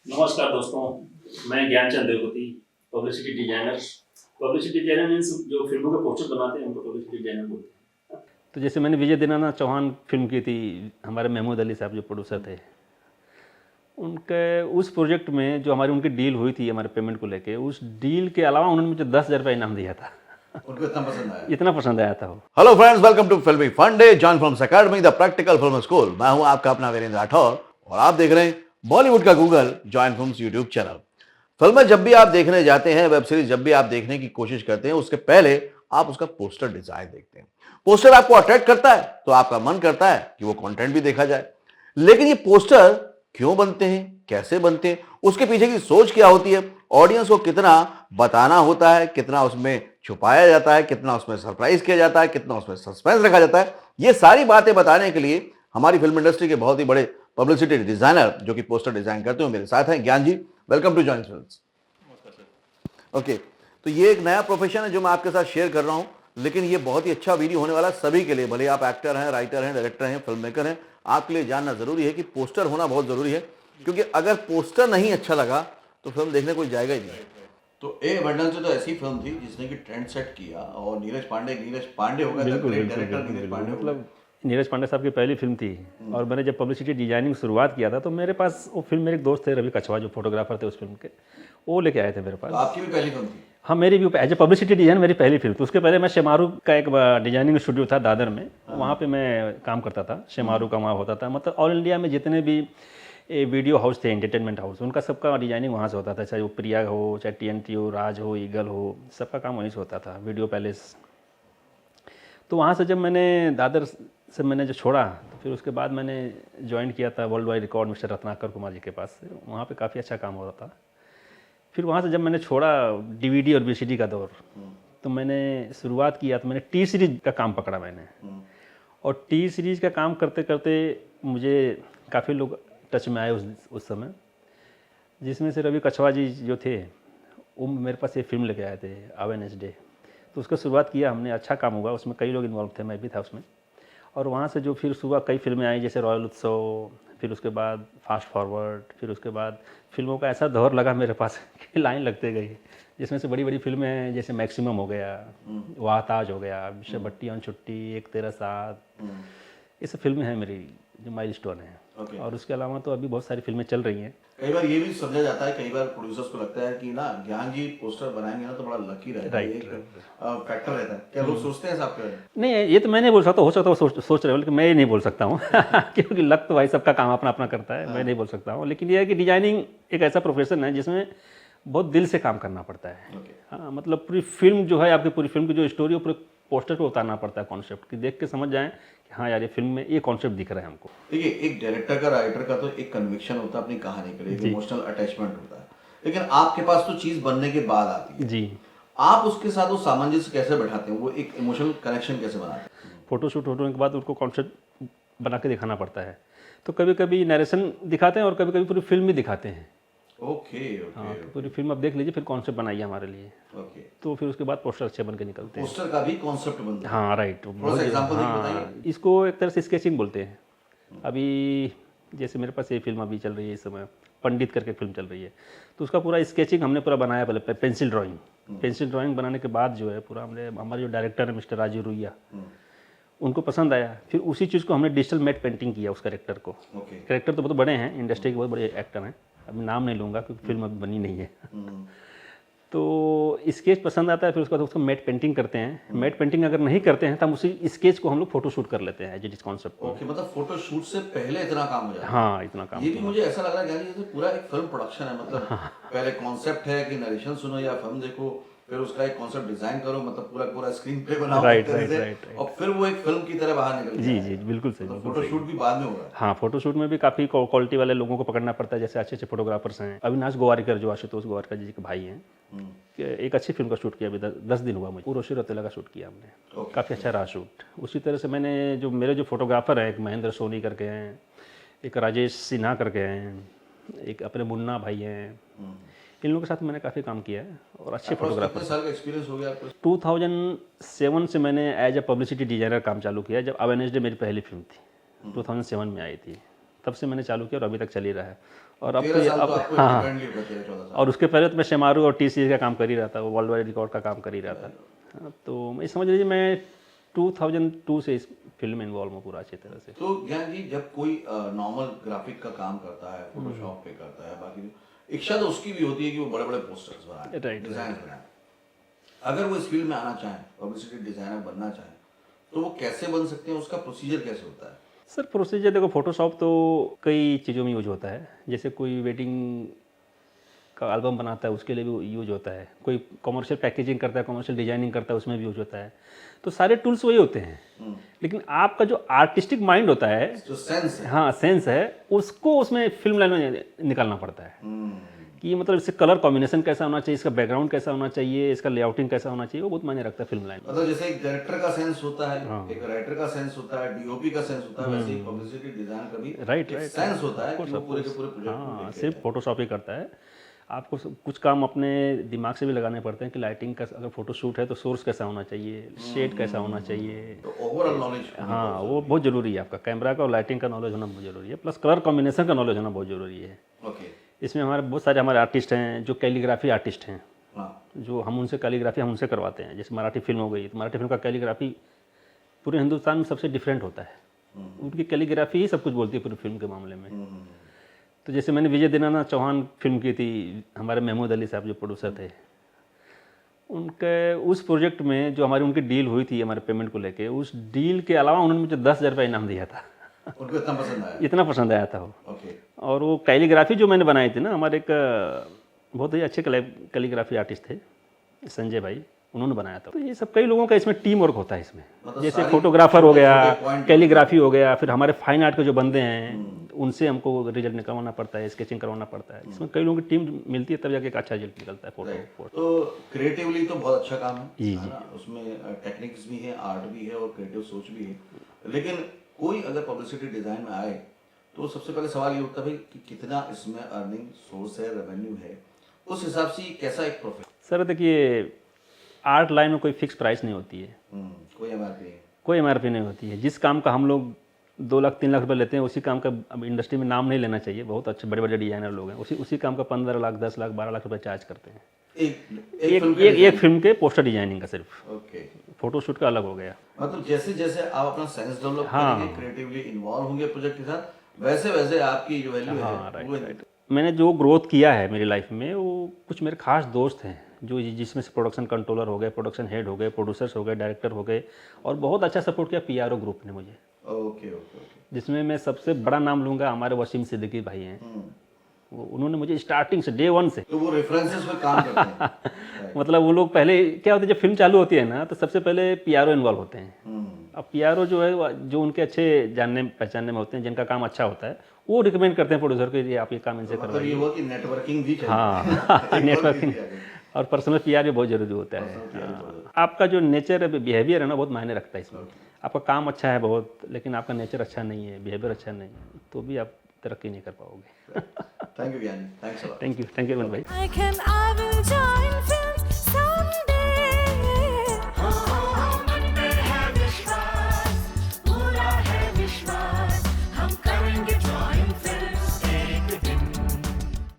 नमस्कार दोस्तों, मैं Gyanchand Devgati, publicity designer. Publicity designer means जो फिल्मों के पोस्टर बनाते हैं उनको पब्लिसिटी डिजाइनर बोलते हैं। तो जैसे मैंने विजय दीनानाथ चौहान फिल्म की थी, हमारे महमूद अली साहब जो प्रोड्यूसर थे, उनके उस प्रोजेक्ट में जो हमारी उनकी डील हुई थी हमारे पेमेंट को लेके, उस डील के अलावा उन्होंने मुझे 10,000 रुपये इनाम दिया था। उनको इतना पसंद आया। इतना पसंद आया था वो। Hello friends, welcome to filmy fun day, join films academy, the practical film school. मैं हूं आपका अपना वीरेंद्र राठौर और आप देख रहे हैं बॉलीवुड का Google, join films YouTube channel. फिल्में जब भी आप देखने जाते हैं, वेब सीरीज जब भी आप देखने की कोशिश करते हैं, उसके पहले आप उसका पोस्टर डिजाइन देखते हैं। पोस्टर आपको अट्रैक्ट करता है तो आपका मन करता है कि वो कंटेंट भी देखा जाए। लेकिन ये पोस्टर क्यों बनते हैं, कैसे बनते हैं, उसके पीछे की सोच क्या होती है, ऑडियंस को कितना बताना होता है, कितना उसमें छुपाया जाता है, कितना उसमें सरप्राइज किया जाता है, कितना उसमें सस्पेंस रखा जाता है, ये सारी बातें बताने के लिए हमारी फिल्म इंडस्ट्री के बहुत ही बड़े पब्लिसिटी डिजाइनर जो कि पोस्टर डिजाइन करते हैं मेरे साथ हैं। Gyan ji, welcome to join films. Okay, तो ये एक नया प्रोफेशन है जो मैं आपके साथ शेयर कर रहा हूं, लेकिन ये बहुत ही अच्छा वीडियो होने वाला है सभी के लिए, भले आप एक्टर हैं, राइटर हैं, डायरेक्टर हैं, फिल्म मेकर हैं। आपके लिए जानना जरूरी है कि पोस्टर होना बहुत जरूरी है, क्योंकि अगर पोस्टर नहीं अच्छा लगा तो फिल्म देखने कोई जाएगा ही नहीं। तो ए एबंडेंस तो ऐसी फिल्म थी जिसने कि ट्रेंड सेट किया, और नीरज पांडे होगा, बिल्कुल ग्रेट बिल्कुल डायरेक्टर बिल्कुल नीरज बिल्कुल, पांडे होगा। मतलब नीरज पांडे साहब की पहली फिल्म थी। और मैंने जब पब्लिसिटी डिजाइनिंग शुरुआत किया था तो मेरे पास वो फिल्म, मेरे एक दोस्त थे रवि कछवा जो फोटोग्राफर थे उस फिल्म के, वो लेके आए थे मेरे तो पास। आपकी भी पहली फिल्म थी? हाँ, मेरी भी एज ए पब्लिसिटी डिजाइन मेरी पहली फिल्म थी। उसके पहले मैं शेमारू का एक डिजाइनिंग स्टूडियो था दादर में, वहाँ पे मैं काम करता था। शेमारू का वहाँ होता था, मतलब ऑल इंडिया में जितने भी वीडियो हाउस थे, एंटरटेनमेंट हाउस, उनका सबका डिजाइनिंग वहाँ से होता था। चाहे वो प्रिया हो, चाहे TNT हो, राज हो, ईगल हो, सबका काम वहीं से होता था, वीडियो पैलेस। तो वहाँ से जब मैंने दादर से मैंने जो छोड़ा, तो फिर उसके बाद मैंने ज्वाइन किया था world wide record mister Ratnakar Kumar ji के पास से। वहाँ पे काफ़ी अच्छा काम हो रहा था। फिर वहाँ से जब मैंने छोड़ा DVD और VCD का दौर, तो मैंने शुरुआत किया, तो मैंने T सीरीज का काम पकड़ा मैंने। और T सीरीज का काम करते करते मुझे काफ़ी लोग टच में आए उस समय, जिसमें से रवि कछवा जी जो थे, वो मेरे पास ये फिल्म लेके आए थे अवेयरनेस डे। तो उसका शुरुआत किया हमने, अच्छा काम हुआ, उसमें कई लोग इन्वॉल्व थे, मैं भी था उसमें। और वहाँ से जो फिर सुबह कई फिल्में आई, जैसे रॉयल उत्सव, फिर उसके बाद फास्ट फॉरवर्ड, फिर उसके बाद फिल्मों का ऐसा दौर लगा मेरे पास कि लाइन लगते गई। जिसमें से बड़ी बड़ी फिल्में हैं, जैसे मैक्सिमम हो गया, वाह ताज हो गया, विषय भट्टी ऑन छुट्टी, एक तेरा साथ, ये सब फिल्में हैं मेरी जो माइलस्टोन है। और उसके अलावा तो अभी बहुत सारी फिल्में चल रही हैं। कई बार ये भी समझा जाता है, कई बार प्रोड्यूसर्स को लगता है कि ना ज्ञान जी पोस्टर बनाएंगे ना तो बड़ा लकी रहेगा, ये एक फैक्टर रहता है। क्या लोग सोचते हैं साहब? नहीं, ये तो मैं नहीं बोल सकता, हो सकता है वो सोच रहे हो, लेकिन मैं ये नहीं बोल सकता हूँ क्योंकि लक तो भाई सबका काम अपना अपना करता है। मैं नहीं बोल सकता हूँ, लेकिन ये है कि डिजाइनिंग एक ऐसा प्रोफेशन है जिसमें बहुत दिल से काम करना पड़ता है। हाँ, मतलब पूरी फिल्म जो है, आपकी पूरी फिल्म की जो स्टोरी है, पूरे पोस्टर पे उतारना पड़ता है कॉन्सेप्ट, कि देख के समझ जाएं कि हाँ यार, ये फिल्म में ये कॉन्सेप्ट दिख रहा है हमको। देखिए, एक डायरेक्टर का, राइटर का तो एक कन्विक्शन होता है अपनी कहानी के लिए, इमोशनल अटैचमेंट होता है, लेकिन आपके पास तो चीज बनने के बाद आती है जी। आप उसके साथ वो सामंजस्य कैसे बैठाते हैं, वो एक इमोशनल कनेक्शन कैसे बनाते हैं? फोटोशूट होने के बाद उनको कॉन्सेप्ट बना के दिखाना पड़ता है। तो कभी कभी नरेशन दिखाते हैं और कभी कभी पूरी फिल्म भी दिखाते हैं। Okay okay. हाँ, तो पूरी फिल्म आप देख लीजिए, फिर कॉन्सेप्ट बनाइए हमारे लिए। ओके, तो फिर उसके बाद पोस्टर अच्छे बन के निकलते हैं। पोस्टर का भी कॉन्सेप्ट बनता है। हाँ राइट, थोड़ा सा एग्जांपल देके हाँ, बताइए। इसको एक तरह से स्केचिंग बोलते हैं। अभी जैसे मेरे पास ये फिल्म अभी चल रही है इस समय, पंडित करके फिल्म चल रही है, तो उसका पूरा स्केचिंग हमने पूरा बनाया पहले, पेंसिल ड्राइंग बनाने के बाद जो है पूरा हमने, हमारे जो डायरेक्टर है मिस्टर राजीव रुइया, उनको पसंद आया। फिर उसी चीज़ को हमने डिजिटल मैट पेंटिंग किया उस कैरेक्टर को। कैरेक्टर तो बहुत बड़े हैं, इंडस्ट्री के बहुत बड़े एक्टर हैं, अभी नाम नहीं लूँगा क्योंकि फिल्म अभी बनी नहीं है। तो स्केच पसंद आता है, फिर उसके बाद उसको मैट पेंटिंग करते हैं। मैट पेंटिंग अगर नहीं करते हैं तो हम उसी स्केच को हम लोग फोटोशूट कर लेते हैं जिस कॉन्सेप्ट को। ओके, मतलब फोटोशूट से पहले इतना काम हो जाता है? हाँ, इतना काम। ये भी मुझे ऐसा लग रहा है जैसे पूरा एक फिल्म प्रोडक्शन है, मतलब पहले कॉन्सेप्ट है कि नरेशन सुनो या फिल्म देखो, फिर उसका एक कॉन्सेप्ट डिजाइन करो, मतलब पूरा पूरा स्क्रीन प्ले बनाओ, राइट, और फिर वो एक फिल्म की तरह बाहर निकल जी जी, बिल्कुल सही, तो बिल्कुल फोटोशूट भी बाद में होगा? हाँ, फोटोशूट में भी काफ़ी क्वालिटी वाले लोगों को पकड़ना पड़ता है, जैसे अच्छे अच्छे फोटोग्राफर्स हैं। अविनाश गोवारिकर जो आशुतोष गोवारिकर जी के भाई हैं, एक अच्छी फिल्म का शूट किया, अभी 10 दिन हुआ मुझे, उर्वशी रौतेला का शूट किया हमने, काफ़ी अच्छा रहा शूट। उसी तरह से मैंने जो मेरे जो फोटोग्राफर हैं, एक महेंद्र सोनी करके हैं, एक राजेश सिन्हा करके हैं, एक अपने मुन्ना भाई हैं, इन लोगों के साथ मैंने काफ़ी काम किया है और अच्छे फोटोग्राफर। कितने साल का एक्सपीरियंस हो गया आपको? 2007 से मैंने एज ए पब्लिसिटी डिजाइनर काम चालू किया, जब अवेयरनेस डे मेरी पहली फिल्म थी, 2007 में आई थी। तब से मैंने चालू किया और अभी तक चल ही रहा है। और अब 13 साल अब तो आपको हाँ, independently होगा, 13-14 साल। और उसके पहले तो मैं शेमारू और TCS का काम कर ही रहा था, वो वर्ल्ड वाइड रिकॉर्ड का काम कर ही रहा था। हाँ, तो मैं समझ लीजिए मैं 2002 से इस फील्ड में इन्वॉल्व हूँ पूरा अच्छी तरह से। तो ज्ञान जी, जब कोई नॉर्मल ग्राफिक का काम करता है, फोटोशॉप पे करता है, बाकी इच्छा तो उसकी भी होती है कि वो बड़े बड़े पोस्टर्स बनाए, Right, डिजाइन बनाए। अगर वो इस फील्ड में आना चाहें, पब्लिसिटी डिजाइनर बनना चाहें, तो वो कैसे बन सकते हैं, उसका प्रोसीजर कैसे होता है? सर प्रोसीजर देखो, फोटोशॉप तो कई चीज़ों में यूज होता है। जैसे कोई वेडिंग का एल्बम बनाता है उसके लिए भी यूज होता है, कोई कमर्शियल पैकेजिंग करता है, कमर्शियल डिजाइनिंग करता है, उसमें भी यूज होता है। तो सारे टूल्स वही होते हैं, लेकिन आपका जो आर्टिस्टिक माइंड होता है, जो सेंस है। हाँ सेंस है, उसको उसमें फिल्म लाइन में निकालना पड़ता है कि मतलब इससे कलर कॉम्बिनेशन कैसा होना चाहिए, इसका बैकग्राउंड कैसा होना चाहिए, इसका लेआउटिंग कैसा होना चाहिए, वो बहुत मायने रखता है फिल्म लाइन में। मतलब जैसे एक डायरेक्टर का सेंस होता है, एक राइटर का सेंस होता है, डीओपी का सेंस होता है, वैसे ही पब्लिसिटी डिजाइन का भी राइट एक राइट सेंस होता है कि वो पूरे के पूरे प्रोजेक्ट को हाँ, लेके सिर्फ फोटोशॉप ही करता है। आपको कुछ काम अपने दिमाग से भी लगाने पड़ते हैं कि लाइटिंग का अगर फोटो शूट है तो सोर्स कैसा होना चाहिए, शेड कैसा होना चाहिए। तो ओवरऑल नॉलेज। हाँ, वो बहुत ज़रूरी है, आपका कैमरा का और लाइटिंग का नॉलेज होना बहुत ज़रूरी है, प्लस कलर कॉम्बिनेशन का नॉलेज होना बहुत ज़रूरी है। ओके। इसमें हमारे बहुत सारे हमारे आर्टिस्ट हैं जो कैलीग्राफी आर्टिस्ट हैं, हाँ। जो हम उनसे कैलीग्राफी हम उनसे करवाते हैं। जैसे मराठी फिल्म हो गई, तो मराठी फिल्म का कैलीग्राफी पूरे हिंदुस्तान में सबसे डिफरेंट होता है, उनकी कैलीग्राफी ही सब कुछ बोलती है पूरी फिल्म के मामले में। तो जैसे मैंने विजय दीनानाथ चौहान फिल्म की थी, हमारे महमूद अली साहब जो प्रोड्यूसर थे, उनके उस प्रोजेक्ट में जो हमारी उनकी डील हुई थी हमारे पेमेंट को लेके, उस डील के अलावा उन्होंने मुझे 10,000 रुपये इनाम दिया था। उनको इतना पसंद आया। इतना पसंद आया था वो। ओके। और वो कैलीग्राफी जो मैंने बनाई थी ना, हमारे एक बहुत ही अच्छे कैलीग्राफी आर्टिस्ट थे संजय भाई, उन्होंने बनाया था। तो ये सब कई लोगों का इसमें टीम वर्क होता है इसमें, मतलब जैसे सारी फोटोग्राफर हो गया, छोटे point कैलीग्राफी हो गया, फिर हमारे फाइन आर्ट के जो बंदे हैं उनसे हमको रिजल्ट निकलवाना पड़ता है, स्केचिंग करवाना पड़ता है। इसमें कई लोगों की टीम मिलती है तब जाके एक अच्छा रिजल्ट निकलता है फोटो। तो क्रिएटिवली तो बहुत अच्छा काम है, जी, है ना? उसमें टेक्निक्स भी है, आर्ट भी है और क्रिएटिव सोच भी है। लेकिन कोई अगर पब्लिसिटी डिजाइन में आए तो सबसे पहले सवाल ये उठता है भाई कि कितना इसमें अर्निंग सोर्स है, रेवेन्यू है, उस हिसाब से ये कैसा एक प्रोफिट? सर देखिए, आर्ट लाइन में कोई फिक्स प्राइस नहीं होती है, कोई एमआरपी है? कोई MRP नहीं होती है। जिस काम का हम लोग 2 लाख 3 लाख रुपए लेते हैं, उसी काम का अब इंडस्ट्री में नाम नहीं लेना चाहिए, बहुत अच्छे बड़े बड़े डिजाइनर लोग हैं, उसी काम का 15 लाख 10 लाख 12 लाख रुपए चार्ज करते हैं एक फिल्म के पोस्टर डिजाइनिंग का सिर्फ। ओके। फोटोशूट का अलग हो गया। मतलब जैसे जैसे आप अपना सेंस डेवलप करेंगे, क्रिएटिवली इन्वॉल्व होंगे प्रोजेक्ट के साथ, वैसे वैसे आपकी जो वैल्यू है वो मैंने जो ग्रोथ किया है मेरी लाइफ में, वो कुछ मेरे खास दोस्त हैं जो जिसमें से प्रोडक्शन कंट्रोलर हो गए, प्रोडक्शन हेड हो गए, प्रोड्यूसर्स हो गए, डायरेक्टर हो गए, और बहुत अच्छा सपोर्ट किया PRO ग्रुप ने मुझे। Okay okay okay. जिसमें मैं सबसे बड़ा नाम लूँगा, हमारे वसीम सिद्दीकी भाई हैं। उन्होंने मुझे स्टार्टिंग से डे 1 से तो वो रेफरेंसेस पे काम करते हैं। मतलब वो लोग पहले क्या होता है, जब फिल्म चालू होती है ना तो सबसे पहले PRO इन्वॉल्व होते हैं। अब PRO जो है, जो उनके अच्छे जानने पहचानने में होते हैं, जिनका काम अच्छा होता है, वो रिकमेंड करते हैं प्रोड्यूसर को, ये आप ये काम इनसे मतलब करवाइए। ये हुआ कि नेटवर्किंग भी चाहिए। हाँ नेटवर्किंग और पर्सनल PR भी बहुत जरूरी होता है। आपका जो नेचर है, बिहेवियर है ना, बहुत मायने रखता है इसमें। आपका काम अच्छा है बहुत, लेकिन आपका नेचर अच्छा नहीं है, बिहेवियर अच्छा नहीं है, तो भी आप तरक्की नहीं कर पाओगे। थैंक यू ज्ञानी, thanks a lot. Thank you भाई। I will join